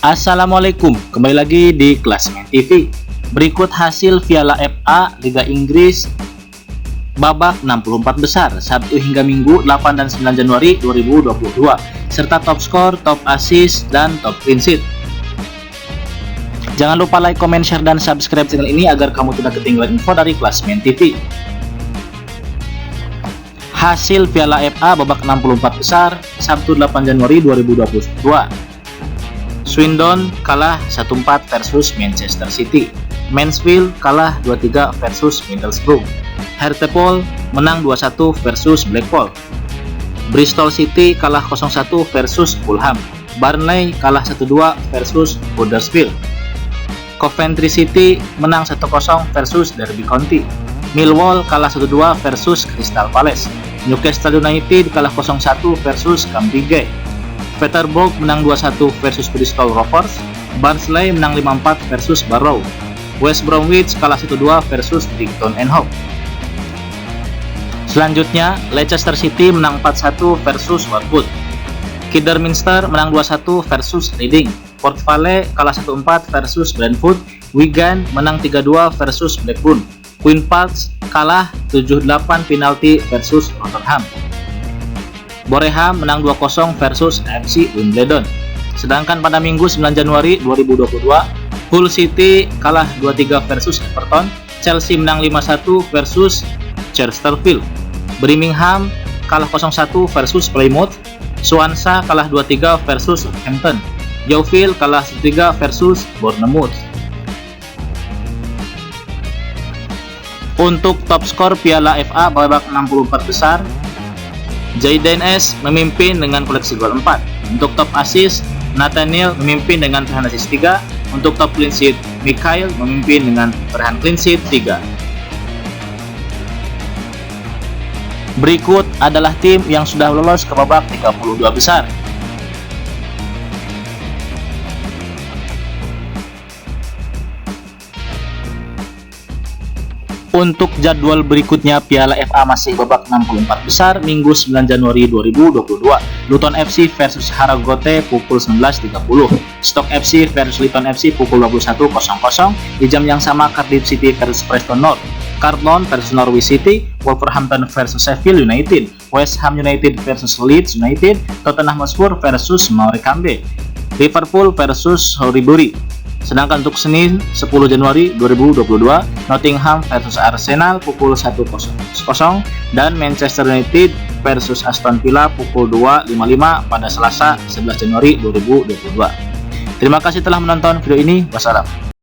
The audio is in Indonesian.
Assalamualaikum, kembali lagi di Klasmen TV. Berikut hasil Piala FA Liga Inggris babak 64 besar Sabtu hingga Minggu 8 dan 9 Januari 2022 serta top skor, top assist, dan top clean sheet. Jangan lupa like, comment, share, dan subscribe channel ini agar kamu tidak ketinggalan info dari Klasmen TV. Hasil Piala FA babak 64 besar Sabtu 8 Januari 2022. Swindon kalah 1-4 versus Manchester City. Mansfield kalah 2-3 versus Middlesbrough. Hartlepool menang 2-1 versus Blackpool. Bristol City kalah 0-1 versus Fulham. Burnley kalah 1-2 versus Huddersfield. Coventry City menang 1-0 versus Derby County. Millwall kalah 1-2 versus Crystal Palace. Newcastle United kalah 0-1 versus Cambridge. Peterborough menang 2-1 versus Bristol Rovers. Barnsley menang 5-4 versus Barrow. West Bromwich kalah 1-2 versus Brighton and Hove. Selanjutnya, Leicester City menang 4-1 versus Watford. Kidderminster menang 2-1 versus Reading. Port Vale kalah 1-4 versus Brentford. Wigan menang 3-2 versus Blackburn. Queen's Park kalah 7-8 penalti versus Rotherham. Boreham menang 2-0 versus AFC Wimbledon. Sedangkan pada Minggu 9 Januari 2022, Hull City kalah 2-3 versus Everton. Chelsea menang 5-1 versus Chesterfield. Birmingham kalah 0-1 versus Plymouth. Swansea kalah 2-3 versus Southampton. Yeovil kalah 1-3 versus Bournemouth. Untuk top skor Piala FA babak 64 besar, Jayden S memimpin dengan koleksi gol 4. Untuk top assist, Nathaniel memimpin dengan peran assist 3. Untuk top clean sheet, Mikhail memimpin dengan peran clean sheet 3. Berikut adalah tim yang sudah lolos ke babak 32 besar. Untuk jadwal berikutnya Piala FA masih babak 64 besar Minggu 9 Januari 2022. Luton FC versus Harrogate pukul 19.30. Stoke FC versus Luton FC pukul 21.00. Di jam yang sama Cardiff City versus Preston North. Carlton versus Norwich City. Wolverhampton versus Sheffield United. West Ham United versus Leeds United. Tottenham Hotspur versus Morecambe. Liverpool versus Horbury. Sedangkan untuk Senin 10 Januari 2022, Nottingham versus Arsenal pukul 1.00 dan Manchester United versus Aston Villa pukul 2.55 pada Selasa 11 Januari 2022. Terima kasih telah menonton video ini. Wassalam.